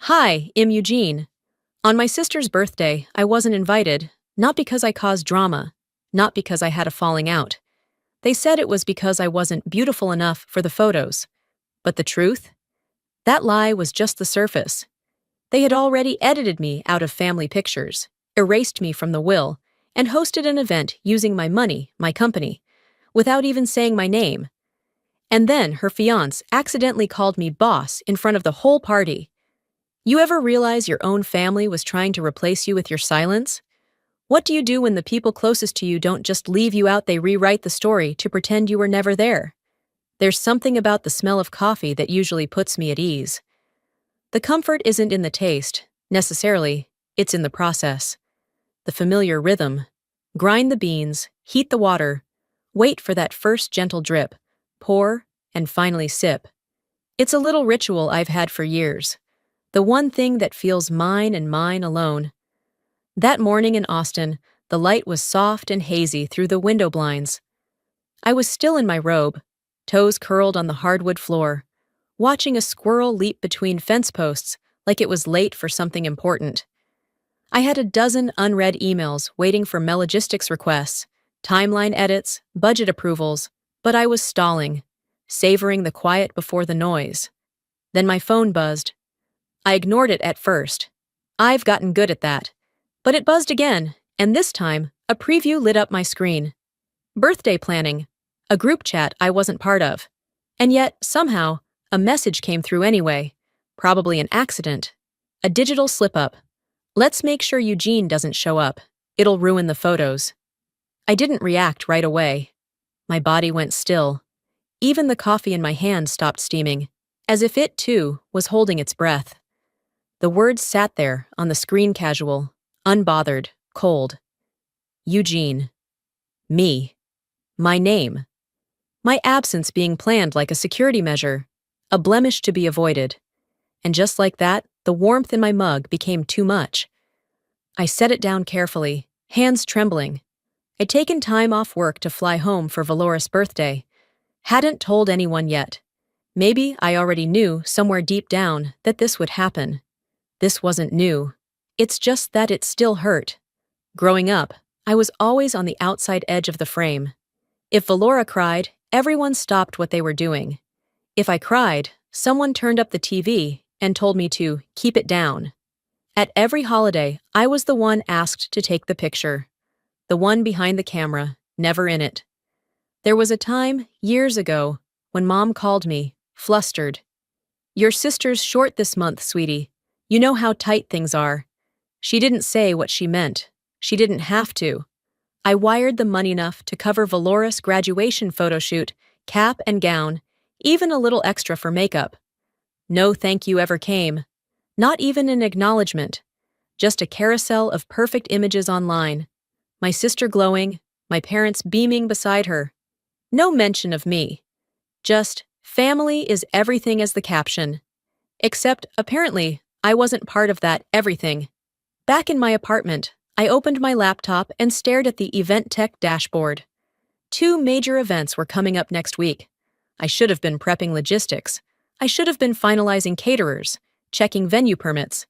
Hi, I'm Eugene. On my sister's birthday, I wasn't invited, not because I caused drama, not because I had a falling out. They said it was because I wasn't beautiful enough for the photos. But the truth? That lie was just the surface. They had already edited me out of family pictures, erased me from the will, and hosted an event using my money, my company, without even saying my name. And then her fiance accidentally called me boss in front of the whole party. You ever realize your own family was trying to replace you with your silence? What do you do when the people closest to you don't just leave you out, they rewrite the story to pretend you were never there? There's something about the smell of coffee that usually puts me at ease. The comfort isn't in the taste, necessarily, it's in the process. The familiar rhythm. Grind the beans, heat the water, wait for that first gentle drip, pour, and finally sip. It's a little ritual I've had for years. The one thing that feels mine and mine alone. That morning in Austin, the light was soft and hazy through the window blinds. I was still in my robe, toes curled on the hardwood floor, watching a squirrel leap between fence posts like it was late for something important. I had a dozen unread emails waiting for melogistics requests, timeline edits, budget approvals, but I was stalling, savoring the quiet before the noise. Then my phone buzzed. I ignored it at first. I've gotten good at that. But it buzzed again, and this time, a preview lit up my screen. Birthday planning, a group chat I wasn't part of. And yet, somehow, a message came through anyway. Probably an accident. A digital slip-up. Let's make sure Eugene doesn't show up. It'll ruin the photos. I didn't react right away. My body went still. Even the coffee in my hand stopped steaming, as if it, too, was holding its breath. The words sat there on the screen casual, unbothered, cold. Eugene. Me. My name. My absence being planned like a security measure, a blemish to be avoided. And just like that, the warmth in my mug became too much. I set it down carefully, hands trembling. I'd taken time off work to fly home for Valoris' birthday. Hadn't told anyone yet. Maybe I already knew somewhere deep down that this would happen. This wasn't new. It's just that it still hurt. Growing up, I was always on the outside edge of the frame. If Valora cried, everyone stopped what they were doing. If I cried, someone turned up the TV and told me to keep it down. At every holiday, I was the one asked to take the picture. The one behind the camera, never in it. There was a time, years ago, when Mom called me, flustered. "Your sister's short this month, sweetie. You know how tight things are." She didn't say what she meant. She didn't have to. I wired the money enough to cover Valoris' graduation photo shoot, cap and gown, even a little extra for makeup. No thank you ever came. Not even an acknowledgement. Just a carousel of perfect images online. My sister glowing, my parents beaming beside her. No mention of me. Just, family is everything as the caption. Except, apparently, I wasn't part of that everything. Back in my apartment, I opened my laptop and stared at the event tech dashboard. 2 major events were coming up next week. I should have been prepping logistics. I should have been finalizing caterers, checking venue permits.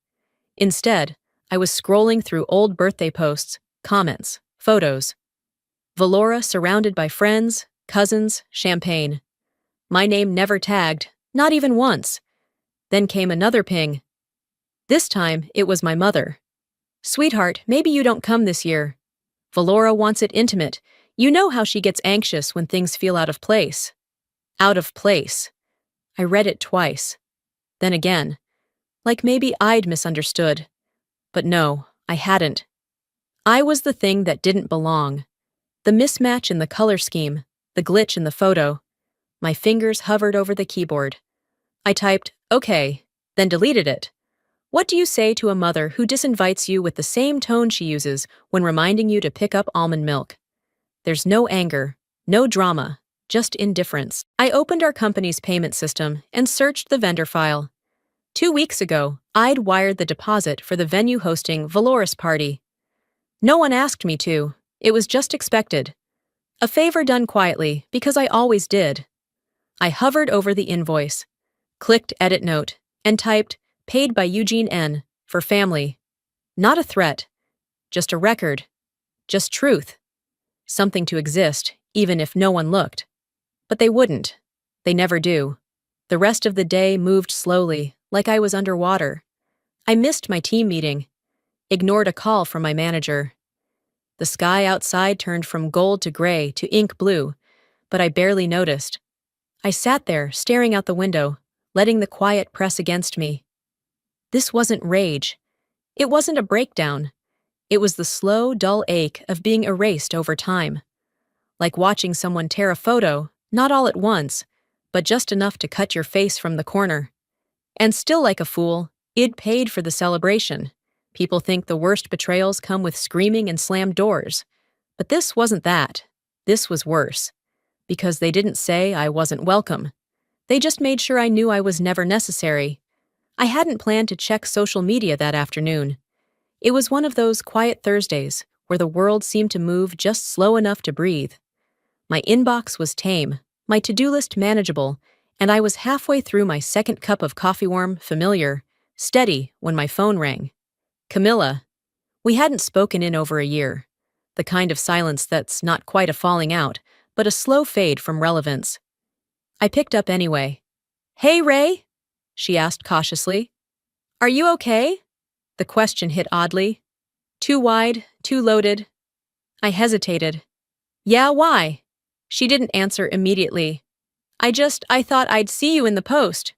Instead, I was scrolling through old birthday posts, comments, photos. Valora surrounded by friends, cousins, champagne. My name never tagged, not even once. Then came another ping. This time, it was my mother. "Sweetheart, maybe you don't come this year. Valora wants it intimate. You know how she gets anxious when things feel out of place." Out of place. I read it twice. Then again. Like maybe I'd misunderstood. But no, I hadn't. I was the thing that didn't belong. The mismatch in the color scheme, the glitch in the photo. My fingers hovered over the keyboard. I typed, "Okay," then deleted it. What do you say to a mother who disinvites you with the same tone she uses when reminding you to pick up almond milk? There's no anger, no drama, just indifference. I opened our company's payment system and searched the vendor file. 2 weeks ago, I'd wired the deposit for the venue hosting Valoris' party. No one asked me to. It was just expected. A favor done quietly, because I always did. I hovered over the invoice, clicked Edit Note, and typed, Paid by Eugene N. For family. Not a threat. Just a record. Just truth. Something to exist, even if no one looked. But they wouldn't. They never do. The rest of the day moved slowly, like I was underwater. I missed my team meeting. Ignored a call from my manager. The sky outside turned from gold to gray to ink blue, but I barely noticed. I sat there, staring out the window, letting the quiet press against me. This wasn't rage. It wasn't a breakdown. It was the slow, dull ache of being erased over time. Like watching someone tear a photo, not all at once, but just enough to cut your face from the corner. And still like a fool, I'd paid for the celebration. People think the worst betrayals come with screaming and slammed doors. But this wasn't that. This was worse. Because they didn't say I wasn't welcome. They just made sure I knew I was never necessary. I hadn't planned to check social media that afternoon. It was one of those quiet Thursdays where the world seemed to move just slow enough to breathe. My inbox was tame, my to-do list manageable, and I was halfway through my second cup of coffee, warm, familiar, steady, when my phone rang. Camilla. We hadn't spoken in over a year. The kind of silence that's not quite a falling out, but a slow fade from relevance. I picked up anyway. "Hey, Ray?" she asked cautiously. "Are you okay?" The question hit oddly. Too wide, too loaded. I hesitated. "Yeah, why?" She didn't answer immediately. I thought I'd see you in the post."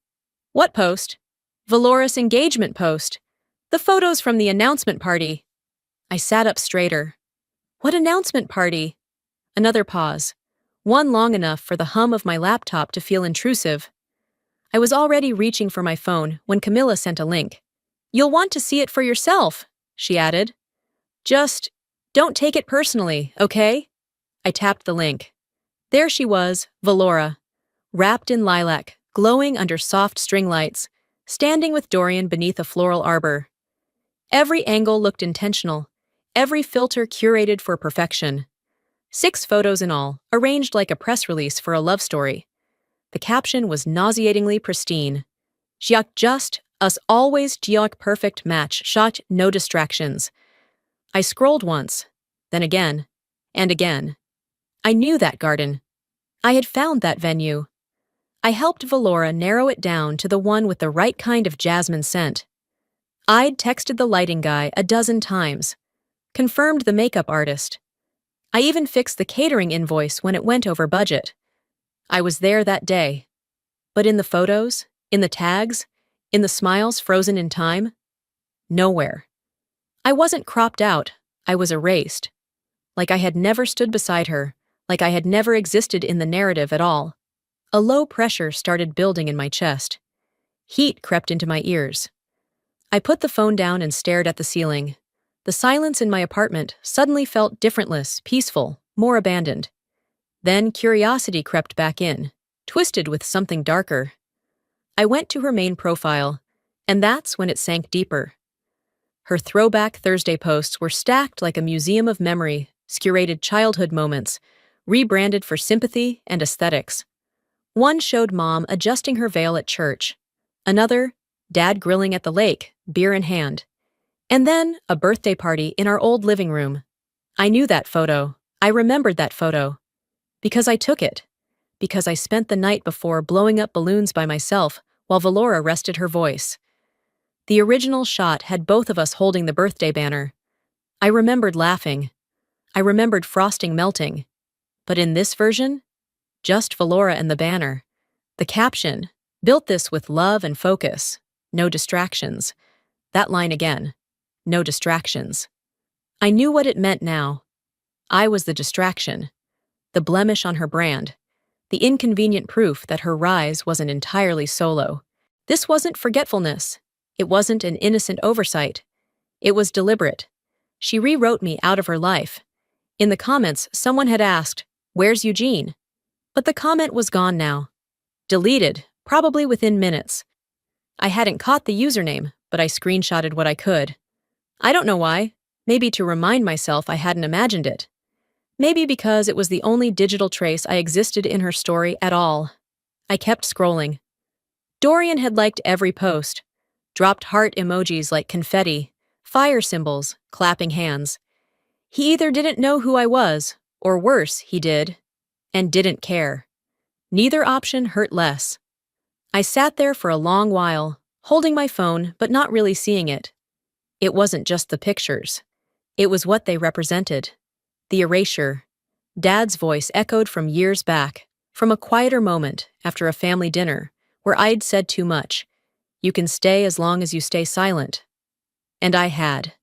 "What post?" "Valoris' engagement post. The photos from the announcement party." I sat up straighter. "What announcement party?" Another pause. One long enough for the hum of my laptop to feel intrusive. I was already reaching for my phone when Camilla sent a link. "You'll want to see it for yourself," she added. "Just don't take it personally, okay?" I tapped the link. There she was, Valora, wrapped in lilac, glowing under soft string lights, standing with Dorian beneath a floral arbor. Every angle looked intentional, every filter curated for perfection. 6 photos in all, arranged like a press release for a love story. The caption was nauseatingly pristine. "Jiak just, us always Jiak perfect match, shot no distractions." I scrolled once, then again, and again. I knew that garden. I had found that venue. I helped Valora narrow it down to the one with the right kind of jasmine scent. I'd texted the lighting guy a dozen times, confirmed the makeup artist. I even fixed the catering invoice when it went over budget. I was there that day. But in the photos, in the tags, in the smiles frozen in time, nowhere. I wasn't cropped out, I was erased. Like I had never stood beside her, like I had never existed in the narrative at all. A low pressure started building in my chest. Heat crept into my ears. I put the phone down and stared at the ceiling. The silence in my apartment suddenly felt differentless, peaceful, more abandoned. Then curiosity crept back in, twisted with something darker. I went to her main profile, and that's when it sank deeper. Her throwback Thursday posts were stacked like a museum of memory, curated childhood moments, rebranded for sympathy and aesthetics. One showed Mom adjusting her veil at church. Another, Dad grilling at the lake, beer in hand. And then, a birthday party in our old living room. I knew that photo. I remembered that photo. Because I took it. Because I spent the night before blowing up balloons by myself while Valora rested her voice. The original shot had both of us holding the birthday banner. I remembered laughing. I remembered frosting melting. But in this version, just Valora and the banner. The caption, built this with love and focus. No distractions. That line again. No distractions. I knew what it meant now. I was the distraction. The blemish on her brand. The inconvenient proof that her rise wasn't entirely solo. This wasn't forgetfulness. It wasn't an innocent oversight. It was deliberate. She rewrote me out of her life. In the comments, someone had asked, "Where's Eugene?" But the comment was gone now. Deleted, probably within minutes. I hadn't caught the username, but I screenshotted what I could. I don't know why. Maybe to remind myself I hadn't imagined it. Maybe because it was the only digital trace I existed in her story at all. I kept scrolling. Dorian had liked every post. dropped heart emojis like confetti, fire symbols, clapping hands. He either didn't know who I was, or worse, he did, and didn't care. Neither option hurt less. I sat there for a long while, holding my phone but not really seeing it. It wasn't just the pictures. It was what they represented. The erasure. Dad's voice echoed from years back, from a quieter moment after a family dinner, where I'd said too much. You can stay as long as you stay silent. And I had.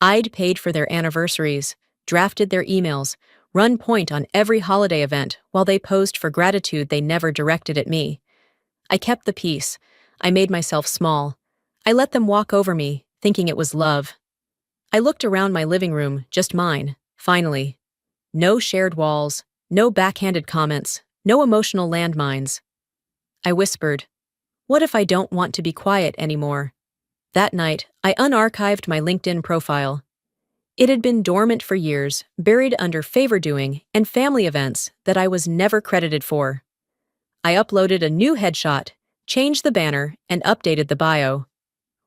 I'd paid for their anniversaries, drafted their emails, run point on every holiday event while they posed for gratitude they never directed at me. I kept the peace. I made myself small. I let them walk over me, thinking it was love. I looked around my living room, just mine, finally. No shared walls, no backhanded comments, no emotional landmines. I whispered, "What if I don't want to be quiet anymore?" That night, I unarchived my LinkedIn profile. It had been dormant for years, buried under favor doing and family events that I was never credited for. I uploaded a new headshot, changed the banner, and updated the bio.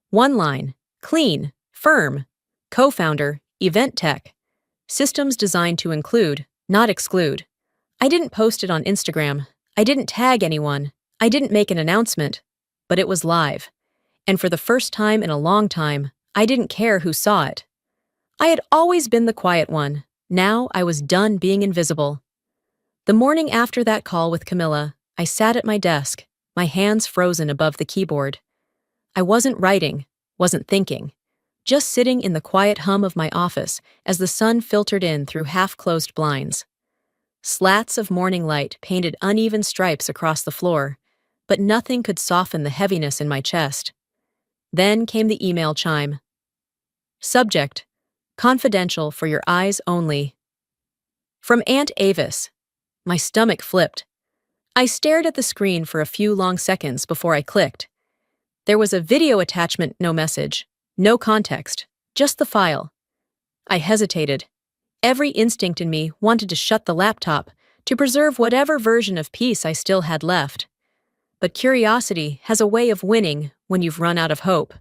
One line, clean, firm, co-founder, event tech. Systems designed to include, not exclude. I didn't post it on Instagram. I didn't tag anyone. I didn't make an announcement. But it was live. And for the first time in a long time, I didn't care who saw it. I had always been the quiet one. Now I was done being invisible. The morning after that call with Camilla, I sat at my desk, my hands frozen above the keyboard. I wasn't writing, wasn't thinking, just sitting in the quiet hum of my office as the sun filtered in through half-closed blinds. Slats of morning light painted uneven stripes across the floor, but nothing could soften the heaviness in my chest. Then came the email chime. Subject: confidential for your eyes only. From Aunt Avis. My stomach flipped. I stared at the screen for a few long seconds before I clicked. There was a video attachment, no message, no context, just the file. I hesitated. Every instinct in me wanted to shut the laptop, to preserve whatever version of peace I still had left. But curiosity has a way of winning when you've run out of hope.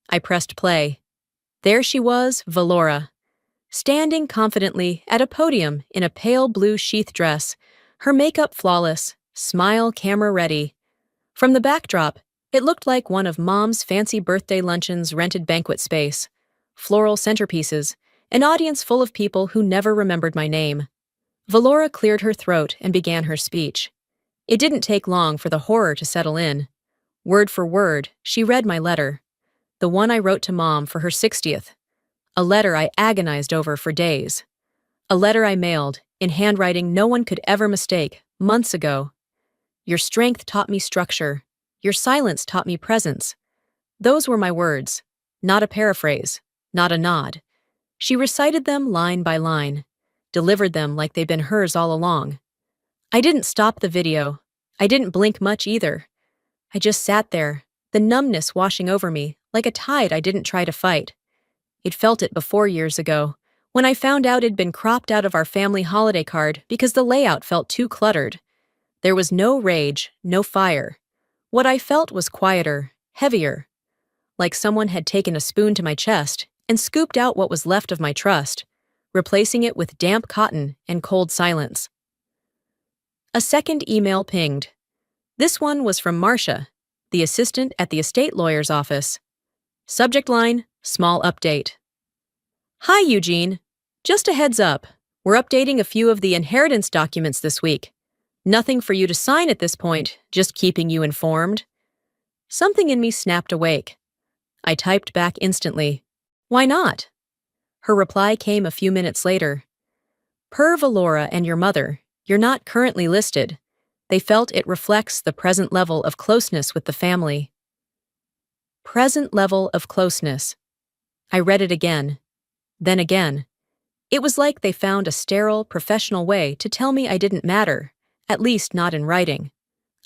I pressed play. There she was, Valora, standing confidently at a podium in a pale blue sheath dress, her makeup flawless, smile camera ready. From the backdrop, it looked like one of Mom's fancy birthday luncheon's rented banquet space. Floral centerpieces, an audience full of people who never remembered my name. Valora cleared her throat and began her speech. It didn't take long for the horror to settle in. Word for word, she read my letter. The one I wrote to Mom for her 60th. A letter I agonized over for days. A letter I mailed, in handwriting no one could ever mistake, months ago. Your strength taught me structure. Your silence taught me presence. Those were my words, not a paraphrase, not a nod. She recited them line by line, delivered them like they'd been hers all along. I didn't stop the video. I didn't blink much either. I just sat there, the numbness washing over me, like a tide I didn't try to fight. I'd felt it before years ago, when I found out it'd been cropped out of our family holiday card because the layout felt too cluttered. There was no rage, no fire. What I felt was quieter, heavier. Like someone had taken a spoon to my chest and scooped out what was left of my trust, replacing it with damp cotton and cold silence. A second email pinged. This one was from Marcia, the assistant at the estate lawyer's office. Subject line, small update. Hi, Eugene. Just a heads up. We're updating a few of the inheritance documents this week. Nothing for you to sign at this point, just keeping you informed. Something in me snapped awake. I typed back instantly. Why not? Her reply came a few minutes later. Per Valora and your mother, you're not currently listed. They felt it reflects the present level of closeness with the family. Present level of closeness. I read it again. Then again. It was like they found a sterile, professional way to tell me I didn't matter, at least not in writing.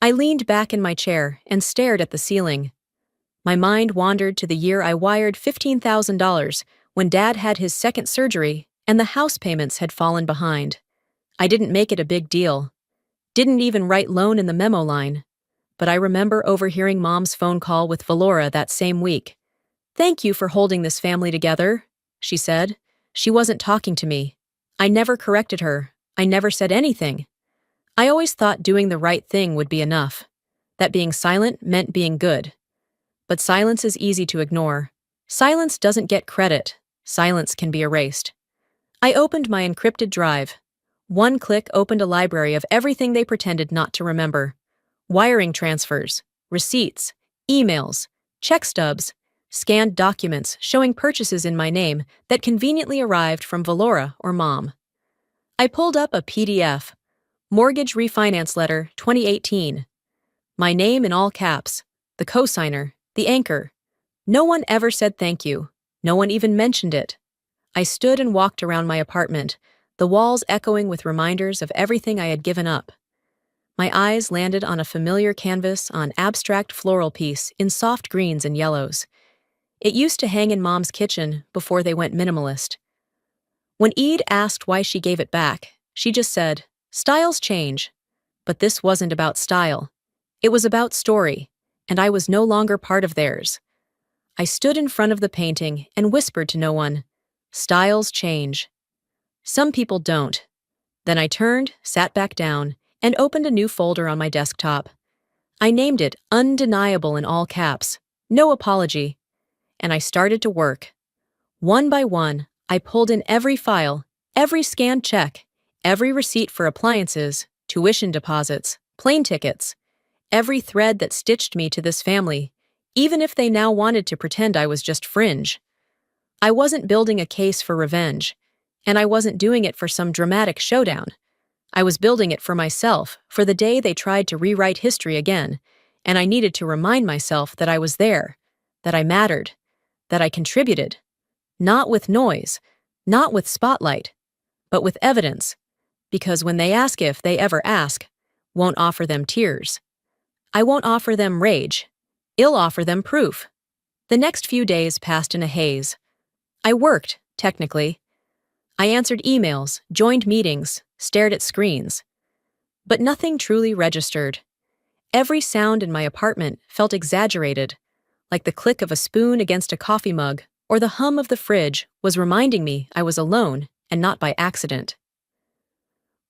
I leaned back in my chair and stared at the ceiling. My mind wandered to the year I wired $15,000 when Dad had his second surgery and the house payments had fallen behind. I didn't make it a big deal. Didn't even write loan in the memo line. but I remember overhearing Mom's phone call with Valora that same week. "Thank you for holding this family together," she said. She wasn't talking to me. I never corrected her. I never said anything. I always thought doing the right thing would be enough, that being silent meant being good. But silence is easy to ignore. Silence doesn't get credit. Silence can be erased. I opened my encrypted drive. One click opened a library of everything they pretended not to remember. Wiring transfers, receipts, emails, check stubs, scanned documents showing purchases in my name that conveniently arrived from Valora or Mom. I pulled up a PDF, Mortgage Refinance Letter 2018. My name in all caps, the cosigner, the anchor. No one ever said thank you. No one even mentioned it. I stood and walked around my apartment, the walls echoing with reminders of everything I had given up. My eyes landed on a familiar canvas on abstract floral piece in soft greens and yellows. It used to hang in Mom's kitchen before they went minimalist. When Eid asked why she gave it back, she just said, "Styles change." But this wasn't about style. It was about story, and I was no longer part of theirs. I stood in front of the painting and whispered to no one, "Styles change. Some people don't." Then I turned, sat back down, and opened a new folder on my desktop. I named it Undeniable in all caps, no apology, and I started to work. One by one, I pulled in every file, every scanned check, every receipt for appliances, tuition deposits, plane tickets, every thread that stitched me to this family, even if they now wanted to pretend I was just fringe. I wasn't building a case for revenge, and I wasn't doing it for some dramatic showdown. I was building it for myself, for the day they tried to rewrite history again, and I needed to remind myself that I was there, that I mattered, that I contributed. Not with noise, not with spotlight, but with evidence, because when they ask if they ever ask, won't offer them tears. I won't offer them rage. I'll offer them proof. The next few days passed in a haze. I worked, technically. I answered emails, joined meetings, stared at screens. But nothing truly registered. Every sound in my apartment felt exaggerated, like the click of a spoon against a coffee mug or the hum of the fridge was reminding me I was alone and not by accident.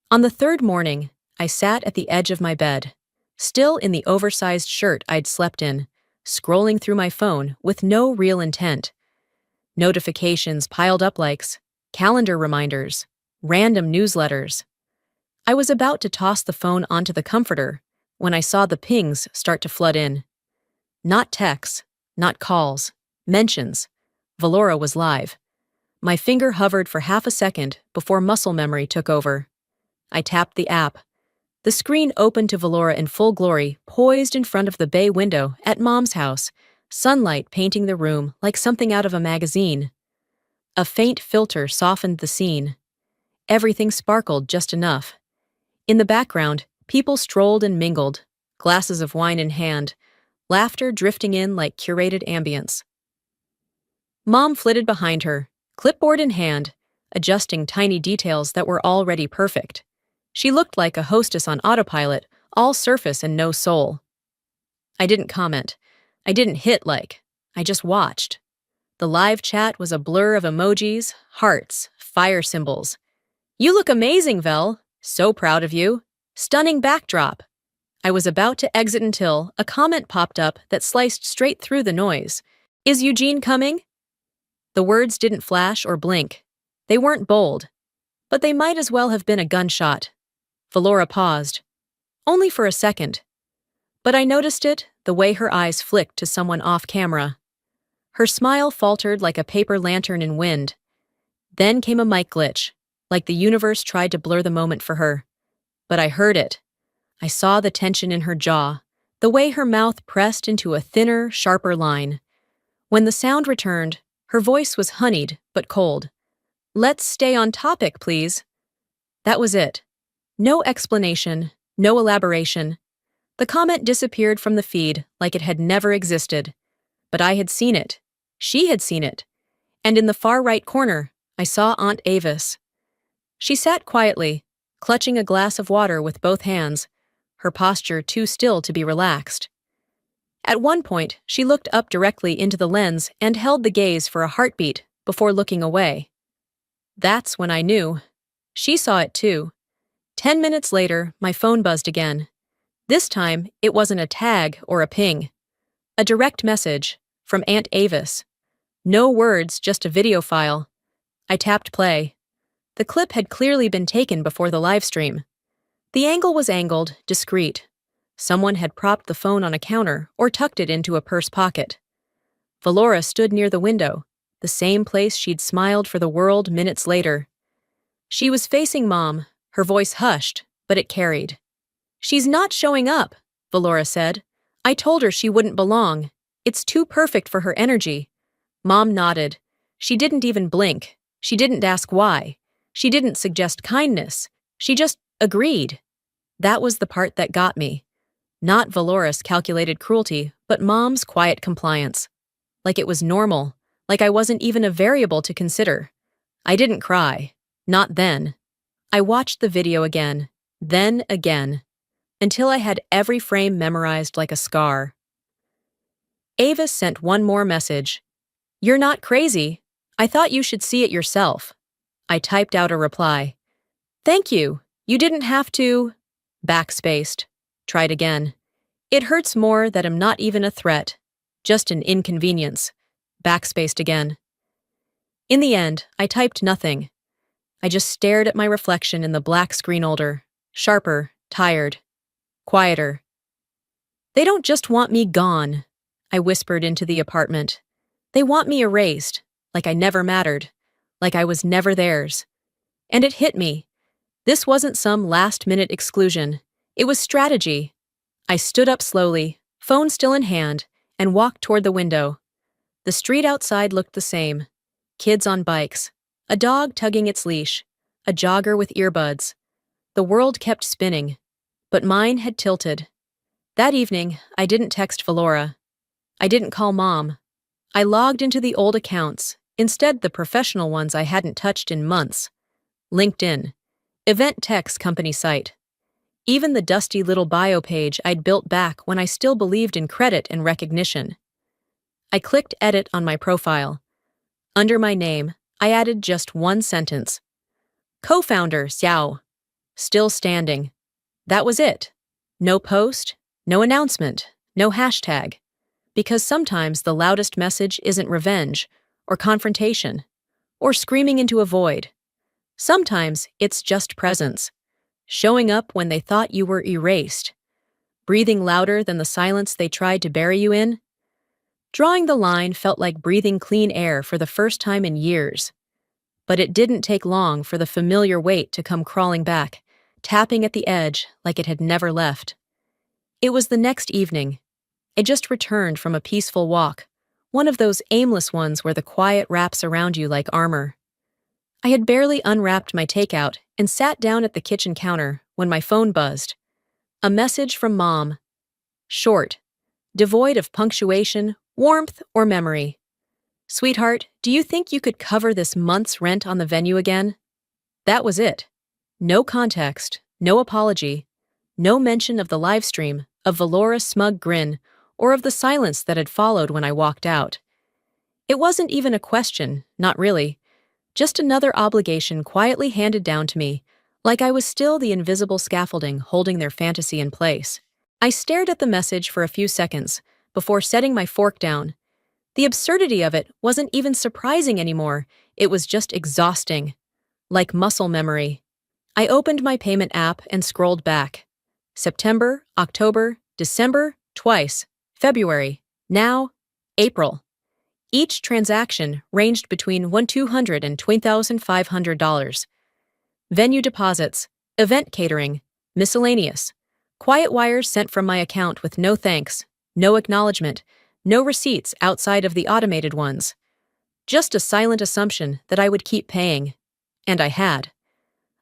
On the third morning, I sat at the edge of my bed, still in the oversized shirt I'd slept in, scrolling through my phone with no real intent. Notifications piled up likes, calendar reminders, random newsletters. I was about to toss the phone onto the comforter when I saw the pings start to flood in. Not texts, not calls, mentions. Valora was live. My finger hovered for half a second before muscle memory took over. I tapped the app. The screen opened to Valora in full glory, poised in front of the bay window at Mom's house, sunlight painting the room like something out of a magazine. A faint filter softened the scene. Everything sparkled just enough. In the background, people strolled and mingled, glasses of wine in hand, laughter drifting in like curated ambience. Mom flitted behind her, clipboard in hand, adjusting tiny details that were already perfect. She looked like a hostess on autopilot, all surface and no soul. I didn't comment. I didn't hit like. I just watched. The live chat was a blur of emojis, hearts, fire symbols. "You look amazing, Vel. So proud of you. Stunning backdrop." I was about to exit until a comment popped up that sliced straight through the noise. "Is Eugene coming?" The words didn't flash or blink. They weren't bold. But they might as well have been a gunshot. Valora paused. Only for a second. But I noticed it, the way her eyes flicked to someone off camera. Her smile faltered like a paper lantern in wind. Then came a mic glitch, like the universe tried to blur the moment for her. But I heard it. I saw the tension in her jaw, the way her mouth pressed into a thinner, sharper line. When the sound returned, her voice was honeyed but cold. "Let's stay on topic, please." That was it. No explanation, no elaboration. The comment disappeared from the feed like it had never existed. But I had seen it. She had seen it. And in the far right corner, I saw Aunt Avis. She sat quietly, clutching a glass of water with both hands, her posture too still to be relaxed. At one point, she looked up directly into the lens and held the gaze for a heartbeat before looking away. That's when I knew. She saw it too. 10 minutes later, my phone buzzed again. This time, it wasn't a tag or a ping. A direct message from Aunt Avis. No words, just a video file. I tapped play. The clip had clearly been taken before the livestream. The angle was angled, discreet. Someone had propped the phone on a counter or tucked it into a purse pocket. Valora stood near the window, the same place she'd smiled for the world minutes later. She was facing Mom, her voice hushed, but it carried. "She's not showing up," Valora said. "I told her she wouldn't belong. It's too perfect for her energy." Mom nodded. She didn't even blink. She didn't ask why. She didn't suggest kindness. She just agreed. That was the part that got me. Not Valora's calculated cruelty, but Mom's quiet compliance. Like it was normal, like I wasn't even a variable to consider. I didn't cry. Not then. I watched the video again, then again, until I had every frame memorized like a scar. Avis sent one more message. "You're not crazy. I thought you should see it yourself." I typed out a reply. "Thank you. You didn't have to..." Backspaced. Tried again. "It hurts more that I'm not even a threat. Just an inconvenience." Backspaced again. In the end, I typed nothing. I just stared at my reflection in the black screen older. Sharper, tired, quieter. "They don't just want me gone," I whispered into the apartment. "They want me erased, like I never mattered, like I was never theirs." And it hit me. This wasn't some last-minute exclusion. It was strategy. I stood up slowly, phone still in hand, and walked toward the window. The street outside looked the same. Kids on bikes, a dog tugging its leash, a jogger with earbuds. The world kept spinning, but mine had tilted. That evening, I didn't text Valora. I didn't call Mom. I logged into the old accounts, instead the professional ones I hadn't touched in months. LinkedIn, Event Tech's company site. Even the dusty little bio page I'd built back when I still believed in credit and recognition. I clicked edit on my profile. Under my name, I added just one sentence. Co-founder Xiao. Still standing. That was it. No post, no announcement, no hashtag. Because sometimes the loudest message isn't revenge, or confrontation, or screaming into a void. Sometimes it's just presence. Showing up when they thought you were erased. Breathing louder than the silence they tried to bury you in. Drawing the line felt like breathing clean air for the first time in years. But it didn't take long for the familiar weight to come crawling back, tapping at the edge like it had never left. It was the next evening. I just returned from a peaceful walk, one of those aimless ones where the quiet wraps around you like armor. I had barely unwrapped my takeout and sat down at the kitchen counter when my phone buzzed. A message from Mom. Short, devoid of punctuation, warmth, or memory. "Sweetheart, do you think you could cover this month's rent on the venue again?" That was it. No context, no apology, no mention of the livestream, of Valora's smug grin, or of the silence that had followed when I walked out. It wasn't even a question, not really. Just another obligation quietly handed down to me, like I was still the invisible scaffolding holding their fantasy in place. I stared at the message for a few seconds, before setting my fork down. The absurdity of it wasn't even surprising anymore, it was just exhausting. Like muscle memory. I opened my payment app and scrolled back. September, October, December, twice, February, now, April. Each transaction ranged between $1,200 and $2,500. Venue deposits, event catering, miscellaneous. Quiet wires sent from my account with no thanks, no acknowledgement, no receipts outside of the automated ones. Just a silent assumption that I would keep paying. And I had.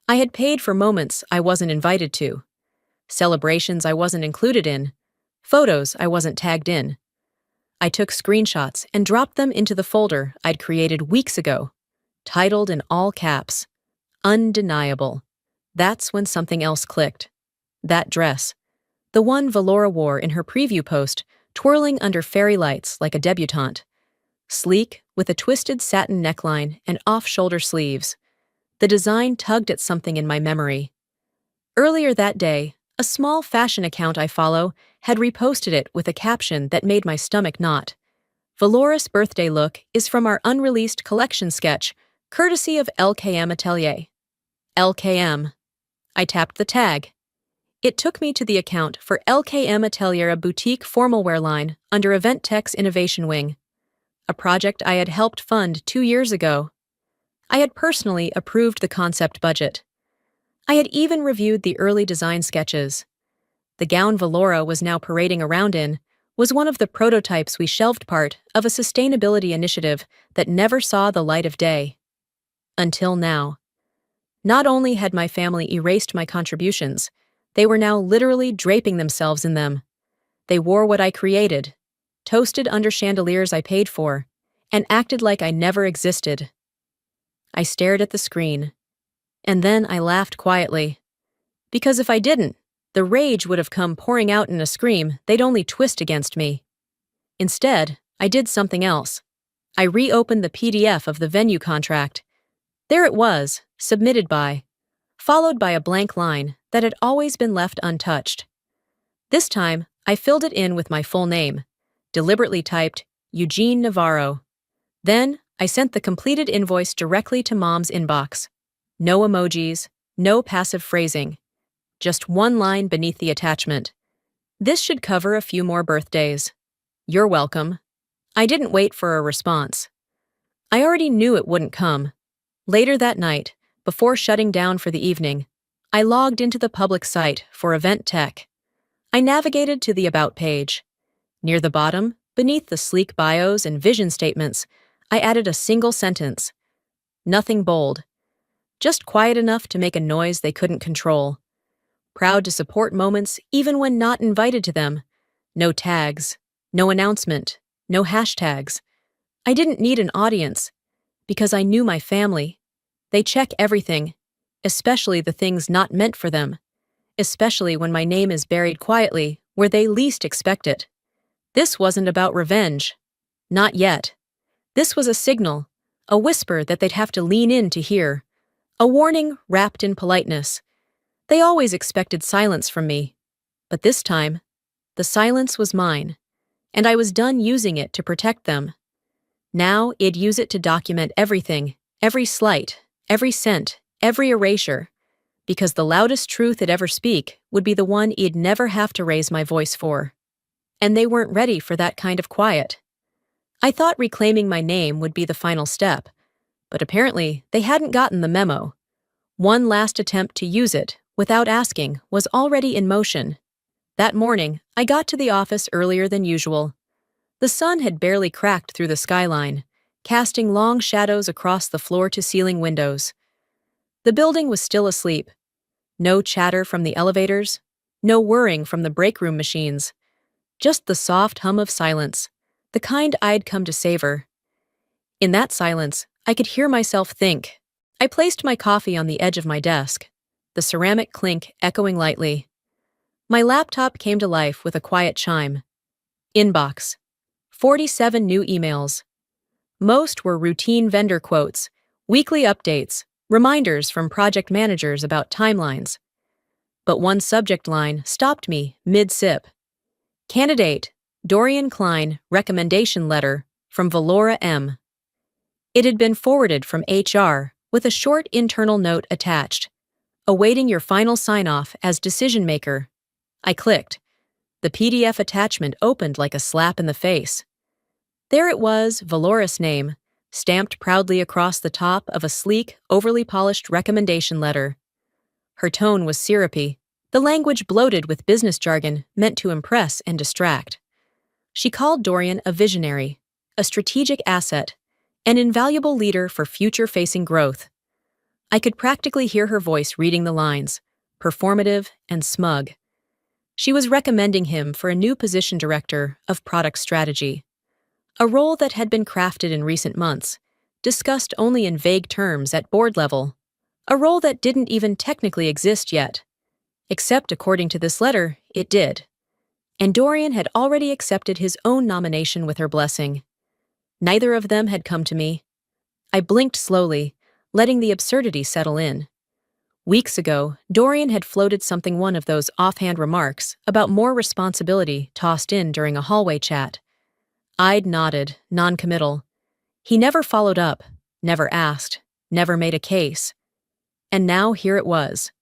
I had paid for moments I wasn't invited to. Celebrations I wasn't included in. Photos I wasn't tagged in. I took screenshots and dropped them into the folder I'd created weeks ago, titled in all caps, Undeniable. That's when something else clicked. That dress. The one Valora wore in her preview post, twirling under fairy lights like a debutante. Sleek, with a twisted satin neckline and off-shoulder sleeves. The design tugged at something in my memory. Earlier that day, a small fashion account I follow had reposted it with a caption that made my stomach knot. Valora's birthday look is from our unreleased collection sketch, courtesy of LKM Atelier. LKM. I tapped the tag. It took me to the account for LKM Atelier, a boutique formal wear line under Event Tech's innovation wing, a project I had helped fund 2 years ago. I had personally approved the concept budget. I had even reviewed the early design sketches. The gown Valora was now parading around in was one of the prototypes we shelved, part of a sustainability initiative that never saw the light of day. Until now. Not only had my family erased my contributions, they were now literally draping themselves in them. They wore what I created, toasted under chandeliers I paid for, and acted like I never existed. I stared at the screen, and then I laughed quietly. Because if I didn't, the rage would have come pouring out in a scream they'd only twist against me. Instead, I did something else. I reopened the PDF of the venue contract. There it was, submitted by, followed by a blank line that had always been left untouched. This time, I filled it in with my full name, deliberately typed Eugene Navarro. Then, I sent the completed invoice directly to Mom's inbox. No emojis, no passive phrasing. Just one line beneath the attachment. This should cover a few more birthdays. You're welcome. I didn't wait for a response. I already knew it wouldn't come. Later that night, before shutting down for the evening, I logged into the public site for Event Tech. I navigated to the About page. Near the bottom, beneath the sleek bios and vision statements, I added a single sentence. Nothing bold. Just quiet enough to make a noise they couldn't control. Proud to support moments even when not invited to them. No tags, no announcement, no hashtags. I didn't need an audience, because I knew my family. They check everything, especially the things not meant for them, especially when my name is buried quietly where they least expect it. This wasn't about revenge. Not yet. This was a signal, a whisper that they'd have to lean in to hear, a warning wrapped in politeness. They always expected silence from me, but this time, the silence was mine, and I was done using it to protect them. Now I'd use it to document everything, every slight, every scent, every erasure, because the loudest truth I'd ever speak would be the one I'd never have to raise my voice for. And they weren't ready for that kind of quiet. I thought reclaiming my name would be the final step, but apparently they hadn't gotten the memo. One last attempt to use it, without asking, was already in motion. That morning, I got to the office earlier than usual. The sun had barely cracked through the skyline, casting long shadows across the floor-to-ceiling windows. The building was still asleep. No chatter from the elevators, no whirring from the break room machines. Just the soft hum of silence, the kind I'd come to savor. In that silence, I could hear myself think. I placed my coffee on the edge of my desk, the ceramic clink echoing lightly. My laptop came to life with a quiet chime. Inbox. 47 new emails. Most were routine vendor quotes, weekly updates, reminders from project managers about timelines. But one subject line stopped me mid-sip. Candidate, Dorian Klein, recommendation letter from Valora M. It had been forwarded from HR with a short internal note attached, awaiting your final sign-off as decision maker. I clicked. The PDF attachment opened like a slap in the face. There it was, Valora's name, stamped proudly across the top of a sleek, overly polished recommendation letter. Her tone was syrupy, the language bloated with business jargon meant to impress and distract. She called Dorian a visionary, a strategic asset, an invaluable leader for future-facing growth. I could practically hear her voice reading the lines, performative and smug. She was recommending him for a new position, director of product strategy, a role that had been crafted in recent months, discussed only in vague terms at board level, a role that didn't even technically exist yet. Except according to this letter, it did. And Dorian had already accepted his own nomination with her blessing. Neither of them had come to me. I blinked slowly, letting the absurdity settle in. Weeks ago, Dorian had floated one of those offhand remarks about more responsibility tossed in during a hallway chat. I'd nodded, non-committal. He never followed up, never asked, never made a case. And now here it was.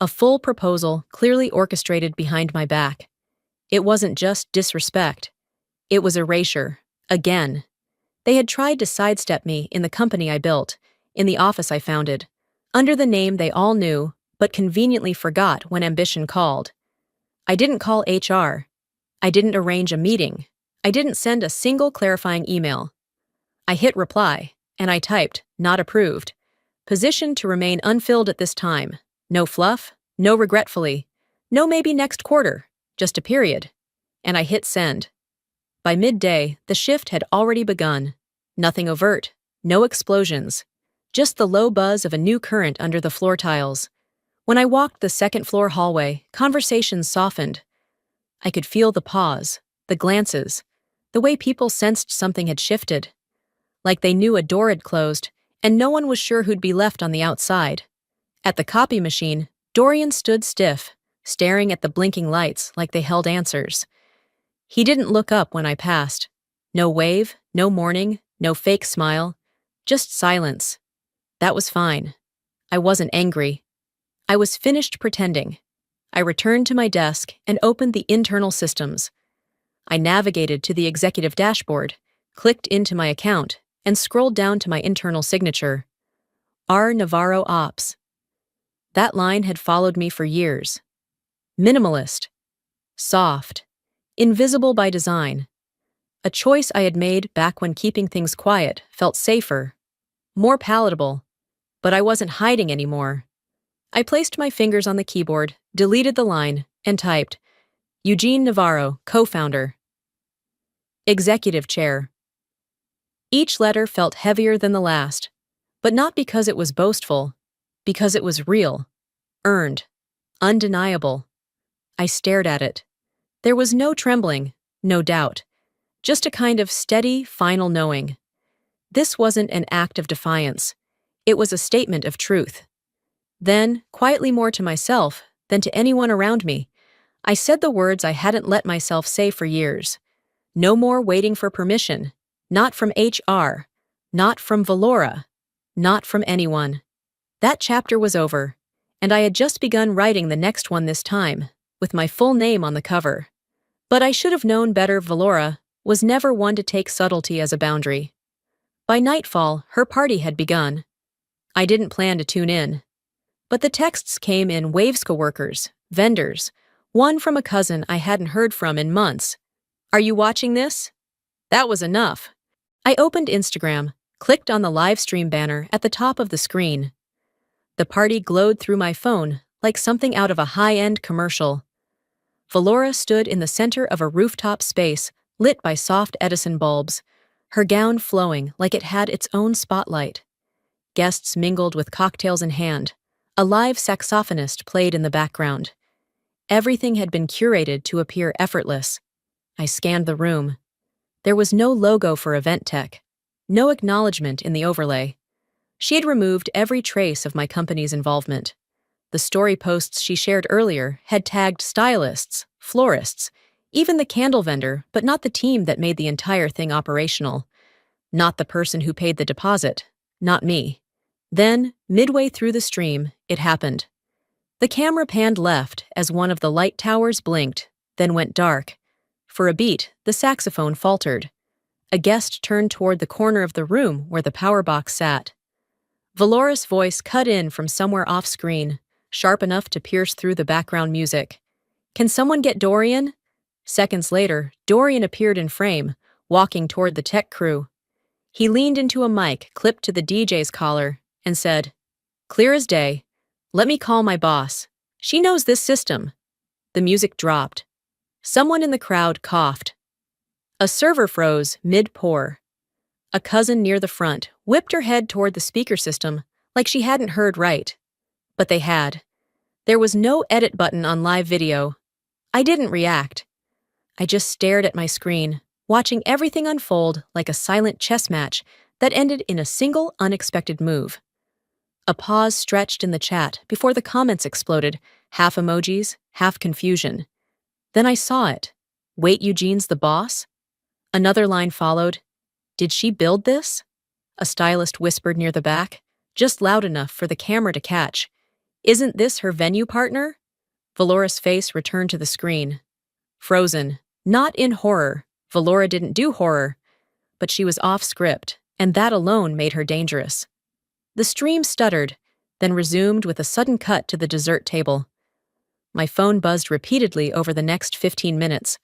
A full proposal clearly orchestrated behind my back. It wasn't just disrespect. It was erasure. Again. They had tried to sidestep me in the company I built, in the office I founded, under the name they all knew, but conveniently forgot when ambition called. I didn't call HR. I didn't arrange a meeting. I didn't send a single clarifying email. I hit reply, and I typed, not approved. Position to remain unfilled at this time. No fluff, no regretfully, no maybe next quarter, just a period. And I hit send. By midday, the shift had already begun. Nothing overt, no explosions, just the low buzz of a new current under the floor tiles. When I walked the second-floor hallway, conversations softened. I could feel the pause, the glances, the way people sensed something had shifted. Like they knew a door had closed, and no one was sure who'd be left on the outside. At the copy machine, Dorian stood stiff, staring at the blinking lights like they held answers. He didn't look up when I passed. No wave, no morning, no fake smile, just silence. That was fine. I wasn't angry. I was finished pretending. I returned to my desk and opened the internal systems. I navigated to the executive dashboard, clicked into my account, and scrolled down to my internal signature. R. Navarro Ops. That line had followed me for years. Minimalist. Soft. Invisible by design. A choice I had made back when keeping things quiet felt safer, more palatable, but I wasn't hiding anymore. I placed my fingers on the keyboard, deleted the line, and typed, Eugene Navarro, co-founder. Executive chair. Each letter felt heavier than the last, but not because it was boastful, because it was real, earned, undeniable. I stared at it. There was no trembling, no doubt, just a kind of steady, final knowing. This wasn't an act of defiance. It was a statement of truth. Then, quietly more to myself than to anyone around me, I said the words I hadn't let myself say for years. No more waiting for permission. Not from HR. Not from Valora. Not from anyone. That chapter was over, and I had just begun writing the next one this time, with my full name on the cover. But I should have known better. Valora was never one to take subtlety as a boundary. By nightfall, her party had begun. I didn't plan to tune in. But the texts came in waves: coworkers, vendors, one from a cousin I hadn't heard from in months. Are you watching this? That was enough. I opened Instagram, clicked on the live stream banner at the top of the screen. The party glowed through my phone like something out of a high-end commercial. Valora stood in the center of a rooftop space lit by soft Edison bulbs, her gown flowing like it had its own spotlight. Guests mingled with cocktails in hand. A live saxophonist played in the background. Everything had been curated to appear effortless. I scanned the room. There was no logo for event tech, no acknowledgement in the overlay. She had removed every trace of my company's involvement. The story posts she shared earlier had tagged stylists, florists, even the candle vendor, but not the team that made the entire thing operational. Not the person who paid the deposit. Not me. Then, midway through the stream, it happened. The camera panned left as one of the light towers blinked, then went dark. For a beat, the saxophone faltered. A guest turned toward the corner of the room where the power box sat. Valora's voice cut in from somewhere off-screen, sharp enough to pierce through the background music. Can someone get Dorian? Seconds later, Dorian appeared in frame, walking toward the tech crew. He leaned into a mic clipped to the DJ's collar and said, "Clear as day. Let me call my boss. She knows this system." The music dropped. Someone in the crowd coughed. A server froze mid-pour. A cousin near the front whipped her head toward the speaker system like she hadn't heard right. But they had. There was no edit button on live video. I didn't react. I just stared at my screen, watching everything unfold like a silent chess match that ended in a single unexpected move. A pause stretched in the chat before the comments exploded, half emojis, half confusion. Then I saw it. Wait, Eugene's the boss? Another line followed. Did she build this? A stylist whispered near the back, just loud enough for the camera to catch. Isn't this her venue partner? Valora's face returned to the screen. Frozen. Not in horror. Valora didn't do horror. But she was off script, and that alone made her dangerous. The stream stuttered, then resumed with a sudden cut to the dessert table. My phone buzzed repeatedly over the next 15 minutes.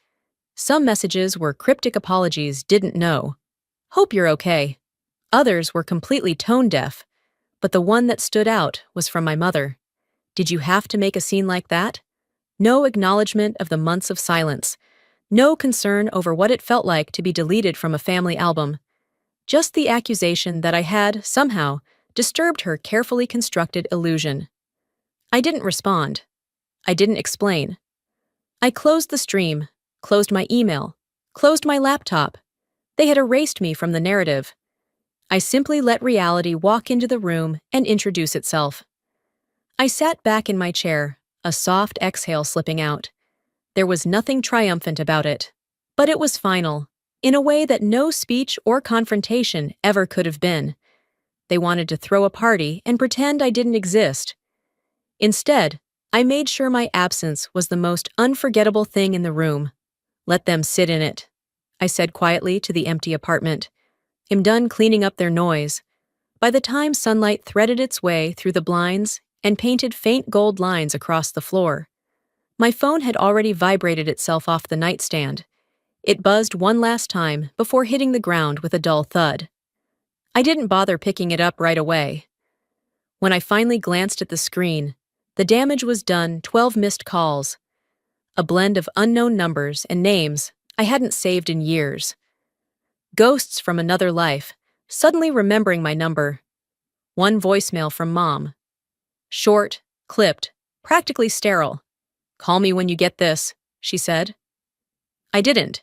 Some messages were cryptic apologies, didn't know. Hope you're okay. Others were completely tone deaf, but the one that stood out was from my mother. Did you have to make a scene like that? No acknowledgement of the months of silence. No concern over what it felt like to be deleted from a family album. Just the accusation that I had, somehow, disturbed her carefully constructed illusion. I didn't respond. I didn't explain. I closed the stream, closed my email, closed my laptop. They had erased me from the narrative. I simply let reality walk into the room and introduce itself. I sat back in my chair, a soft exhale slipping out. There was nothing triumphant about it, but it was final, in a way that no speech or confrontation ever could have been. They wanted to throw a party and pretend I didn't exist. Instead, I made sure my absence was the most unforgettable thing in the room. Let them sit in it, I said quietly to the empty apartment. I'm done cleaning up their noise. By the time sunlight threaded its way through the blinds and painted faint gold lines across the floor, my phone had already vibrated itself off the nightstand. It buzzed one last time before hitting the ground with a dull thud. I didn't bother picking it up right away. When I finally glanced at the screen, the damage was done. 12 missed calls. A blend of unknown numbers and names I hadn't saved in years. Ghosts from another life, suddenly remembering my number. One voicemail from Mom. Short, clipped, practically sterile. Call me when you get this, she said. I didn't.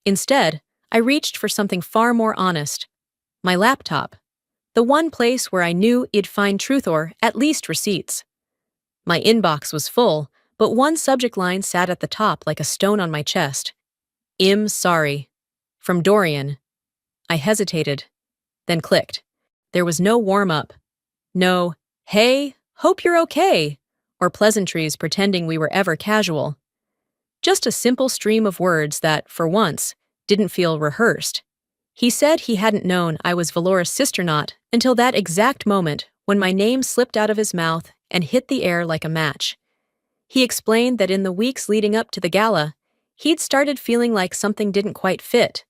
Instead, I reached for something far more honest. My laptop. The one place where I knew it'd find truth or, at least, receipts. My inbox was full, but one subject line sat at the top like a stone on my chest. Sorry. From Dorian. I hesitated, then clicked. There was no warm-up. No, hey, hope you're okay, or pleasantries pretending we were ever casual. Just a simple stream of words that, for once, didn't feel rehearsed. He said he hadn't known I was Valora's sister-knot until that exact moment when my name slipped out of his mouth and hit the air like a match. He explained that in the weeks leading up to the gala, he'd started feeling like something didn't quite fit.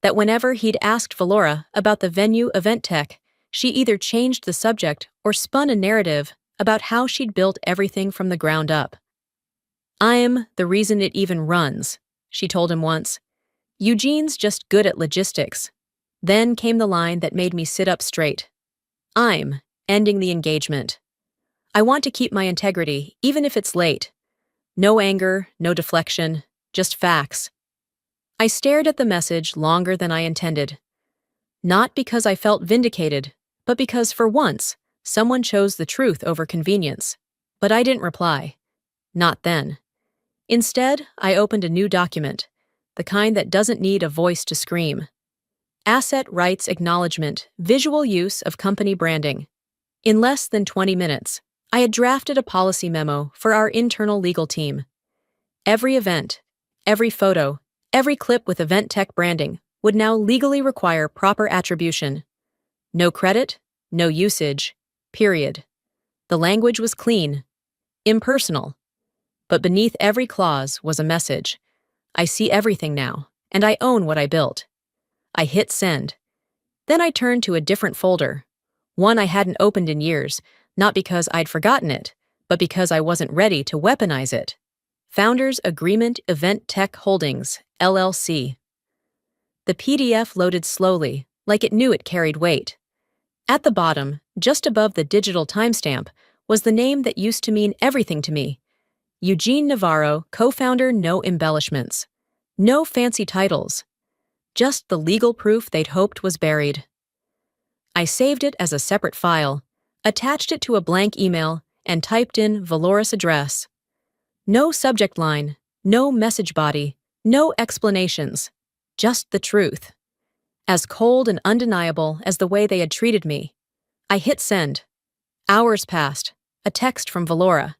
That whenever he'd asked Valora about the venue event tech, she either changed the subject or spun a narrative about how she'd built everything from the ground up. I'm the reason it even runs, she told him once. Eugene's just good at logistics. Then came the line that made me sit up straight. I'm ending the engagement. I want to keep my integrity, even if it's late. No anger, no deflection, just facts. I stared at the message longer than I intended. Not because I felt vindicated, but because, for once, someone chose the truth over convenience. But I didn't reply. Not then. Instead, I opened a new document, the kind that doesn't need a voice to scream. Asset Rights Acknowledgement, Visual Use of Company Branding. In less than 20 minutes, I had drafted a policy memo for our internal legal team. Every event, every photo, every clip with event tech branding would now legally require proper attribution. No credit, no usage, period. The language was clean, impersonal. But beneath every clause was a message. I see everything now, and I own what I built. I hit send. Then I turned to a different folder, one I hadn't opened in years, not because I'd forgotten it, but because I wasn't ready to weaponize it. Founders Agreement Event Tech Holdings, LLC. The PDF loaded slowly, like it knew it carried weight. At the bottom, just above the digital timestamp, was the name that used to mean everything to me. Eugene Navarro, co-founder, no embellishments. No fancy titles. Just the legal proof they'd hoped was buried. I saved it as a separate file, attached it to a blank email, and typed in Valora's address. No subject line, no message body, no explanations. Just the truth. As cold and undeniable as the way they had treated me. I hit send. Hours passed. A text from Valora.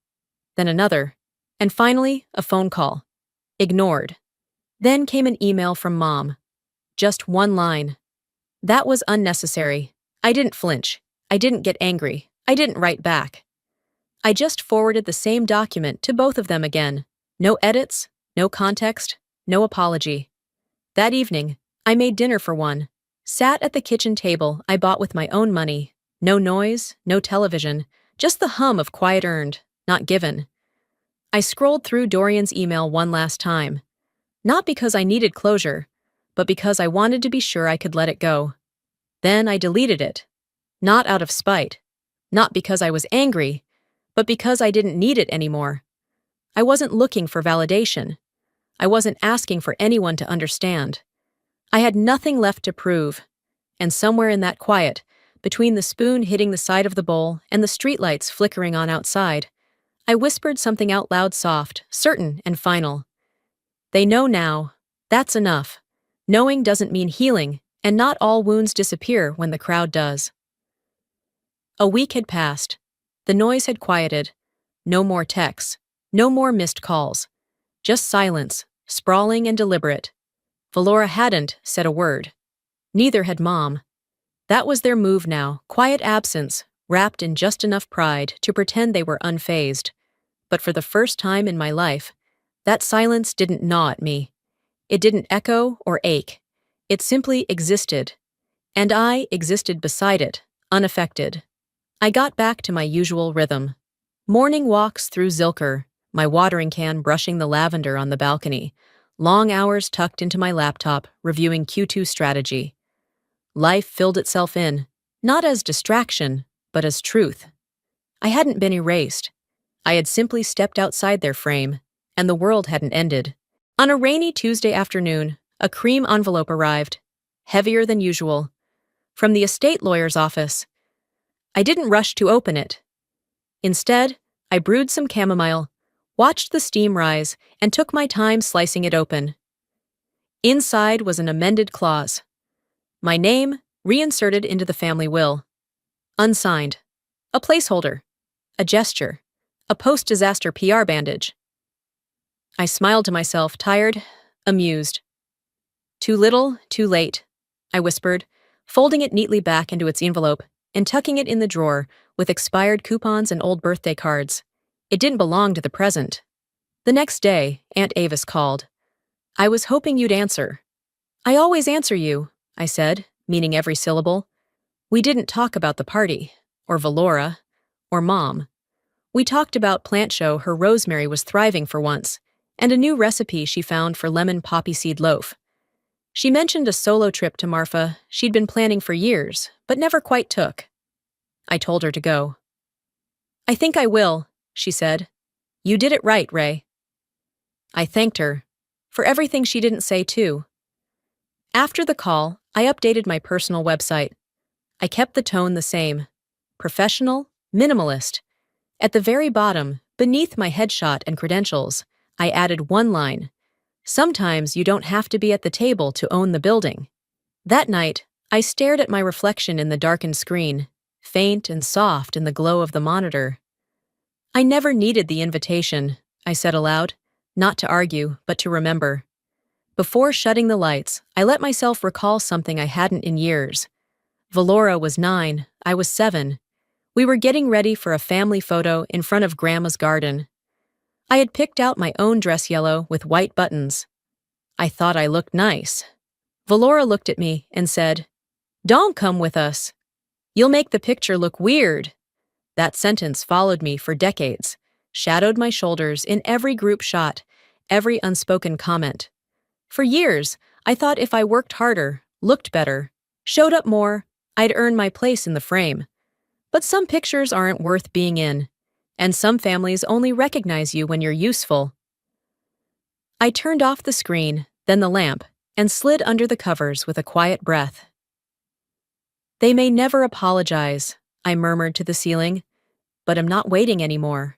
Then another. And finally, a phone call. Ignored. Then came an email from Mom. Just one line. That was unnecessary. I didn't flinch. I didn't get angry. I didn't write back. I just forwarded the same document to both of them again. No edits, no context, no apology. That evening, I made dinner for one. Sat at the kitchen table I bought with my own money. No noise, no television, just the hum of quiet earned, not given. I scrolled through Dorian's email one last time. Not because I needed closure, but because I wanted to be sure I could let it go. Then I deleted it. Not out of spite. Not because I was angry, but because I didn't need it anymore. I wasn't looking for validation. I wasn't asking for anyone to understand. I had nothing left to prove. And somewhere in that quiet, between the spoon hitting the side of the bowl and the streetlights flickering on outside, I whispered something out loud, soft, certain, and final. They know now. That's enough. Knowing doesn't mean healing, and not all wounds disappear when the crowd does. A week had passed. The noise had quieted. No more texts. No more missed calls. Just silence, sprawling and deliberate. Valora hadn't said a word. Neither had Mom. That was their move now, quiet absence, wrapped in just enough pride to pretend they were unfazed. But for the first time in my life, that silence didn't gnaw at me. It didn't echo or ache. It simply existed. And I existed beside it, unaffected. I got back to my usual rhythm. Morning walks through Zilker, my watering can brushing the lavender on the balcony, long hours tucked into my laptop reviewing Q2 strategy. Life filled itself in, not as distraction, but as truth. I hadn't been erased. I had simply stepped outside their frame, and the world hadn't ended. On a rainy Tuesday afternoon, a cream envelope arrived, heavier than usual, from the estate lawyer's office. I didn't rush to open it. Instead, I brewed some chamomile, watched the steam rise, and took my time slicing it open. Inside was an amended clause. My name, reinserted into the family will. Unsigned. A placeholder. A gesture. A post-disaster PR bandage. I smiled to myself, tired, amused. Too little, too late, I whispered, folding it neatly back into its envelope and tucking it in the drawer with expired coupons and old birthday cards. It didn't belong to the present. The next day, Aunt Avis called. I was hoping you'd answer. I always answer you, I said, meaning every syllable. We didn't talk about the party, or Valora, or Mom. We talked about plant show her rosemary was thriving for once, and a new recipe she found for lemon poppy seed loaf. She mentioned a solo trip to Marfa she'd been planning for years, but never quite took. I told her to go. I think I will, she said. You did it right, Ray. I thanked her. For everything she didn't say, too. After the call, I updated my personal website. I kept the tone the same. Professional, minimalist. At the very bottom, beneath my headshot and credentials, I added one line. Sometimes you don't have to be at the table to own the building. That night, I stared at my reflection in the darkened screen, faint and soft in the glow of the monitor. I never needed the invitation, I said aloud, not to argue, but to remember. Before shutting the lights, I let myself recall something I hadn't in years. Valora was 9, I was 7. We were getting ready for a family photo in front of Grandma's garden. I had picked out my own dress yellow with white buttons. I thought I looked nice. Valora looked at me and said, "Don't come with us. You'll make the picture look weird." That sentence followed me for decades, shadowed my shoulders in every group shot, every unspoken comment. For years, I thought if I worked harder, looked better, showed up more, I'd earn my place in the frame. But some pictures aren't worth being in. And some families only recognize you when you're useful. I turned off the screen, then the lamp, and slid under the covers with a quiet breath. They may never apologize, I murmured to the ceiling, but I'm not waiting anymore.